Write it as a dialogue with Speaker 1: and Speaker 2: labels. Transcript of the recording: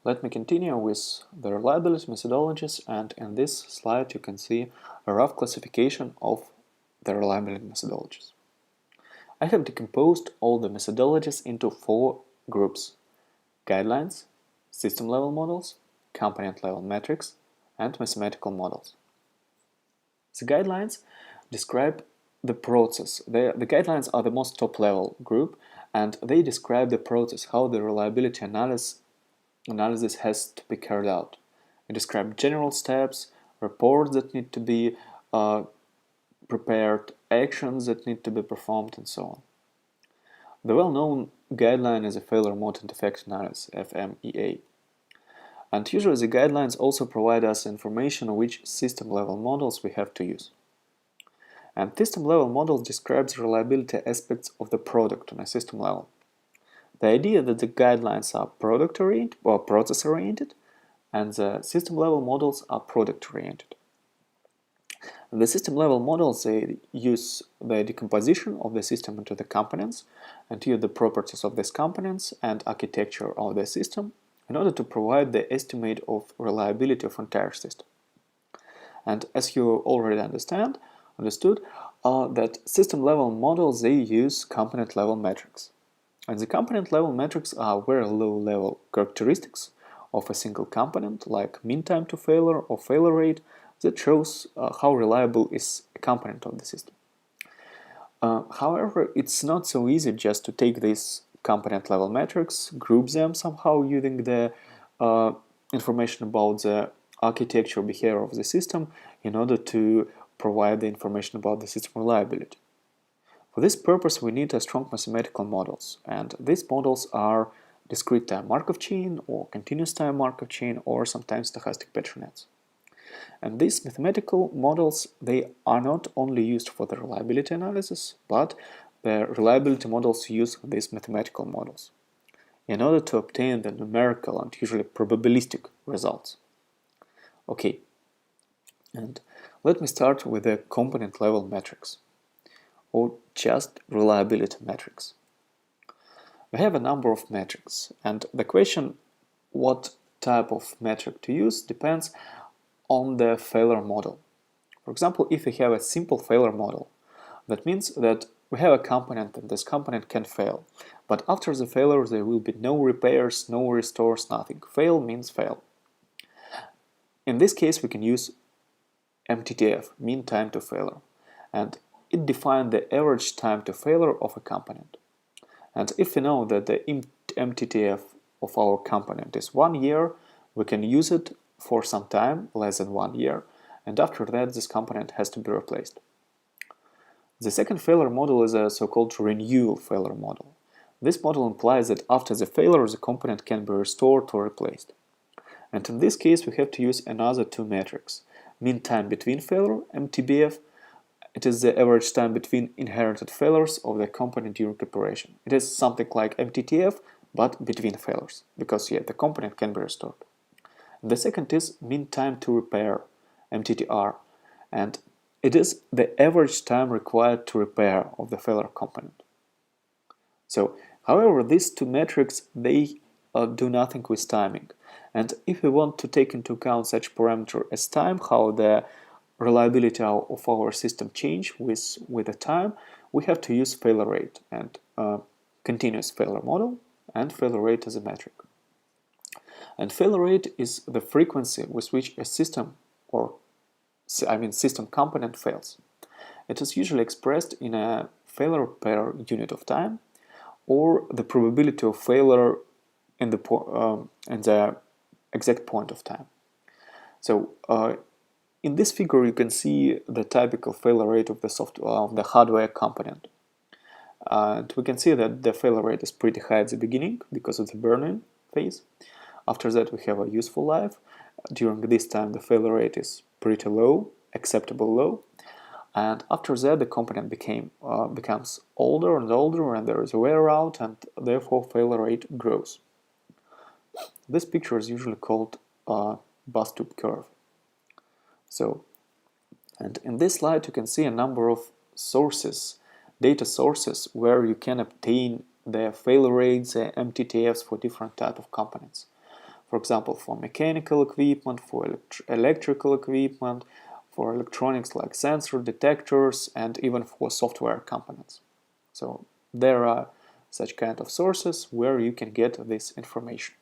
Speaker 1: Let me continue with the reliability methodologies, and in this slide you can see a rough classification of the reliability methodologies. I have decomposed all the methodologies into 4 groups: guidelines, system-level models, component-level metrics, and mathematical models. The guidelines describe the process. The guidelines are the most top-level group, and they describe the process, how the reliability analysis has to be carried out. It describes general steps, reports that need to be prepared, actions that need to be performed, and so on. The well-known guideline is a failure mode and effect analysis, FMEA. And usually the guidelines also provide us information on which system-level models we have to use. And system-level models describes reliability aspects of the product on a system level. The idea that the guidelines are product-oriented or process-oriented, and the system-level models are product-oriented. The system-level models, they use the decomposition of the system into the components and use the properties of these components and architecture of the system in order to provide the estimate of reliability of entire system. And as you already understood, that system-level models, they use component-level metrics. And the component-level metrics are very low-level characteristics of a single component, like mean time to failure or failure rate, that shows how reliable is a component of the system. However, it's not so easy just to take these component-level metrics, group them somehow using the information about the architecture behavior of the system in order to provide the information about the system reliability. For this purpose, we need strong mathematical models, and these models are discrete time Markov chain or continuous time Markov chain or sometimes stochastic pattern nets. And these mathematical models, they are not only used for the reliability analysis, but the reliability models use these mathematical models in order to obtain the numerical and usually probabilistic results. Okay, and let me start with the component level metrics, or just reliability metrics. We have a number of metrics, and the question what type of metric to use depends on the failure model. For example, if we have a simple failure model, that means that we have a component and this component can fail, but after the failure there will be no repairs, no restores, nothing. Fail means fail. In this case we can use MTTF, mean time to failure, and it defines the average time to failure of a component. And if we know that the MTTF of our component is 1 year, we can use it for some time, less than 1 year, and after that this component has to be replaced. The second failure model is a so-called renewal failure model. This model implies that after the failure the component can be restored or replaced. And in this case we have to use another 2 metrics: mean time between failure, MTBF. It is the average time between inherited failures of the component during operation. It is something like MTTF, but between failures, because the component can be restored. The second is mean time to repair, MTTR, and it is the average time required to repair of the failure component. So, however, these 2 metrics, they do nothing with timing. And if we want to take into account such parameter as time, how the reliability of our system change with the time, we have to use failure rate and continuous failure model and failure rate as a metric. And failure rate is the frequency with which a system system component fails. It is usually expressed in a failure per unit of time, or the probability of failure in the exact point of time. So in this figure you can see the typical failure rate of the hardware component. And we can see that the failure rate is pretty high at the beginning because of the burn-in phase. After that we have a useful life. During this time the failure rate is pretty low, acceptable low. And after that the component becomes older and older, and there is a wear out, and therefore failure rate grows. This picture is usually called bathtub curve. So, and in this slide you can see a number of sources, data sources, where you can obtain the failure rates, the MTTFs for different type of components. for example, for mechanical equipment, for electrical equipment, for electronics like sensor detectors, and even for software components. So there are such kind of sources where you can get this information.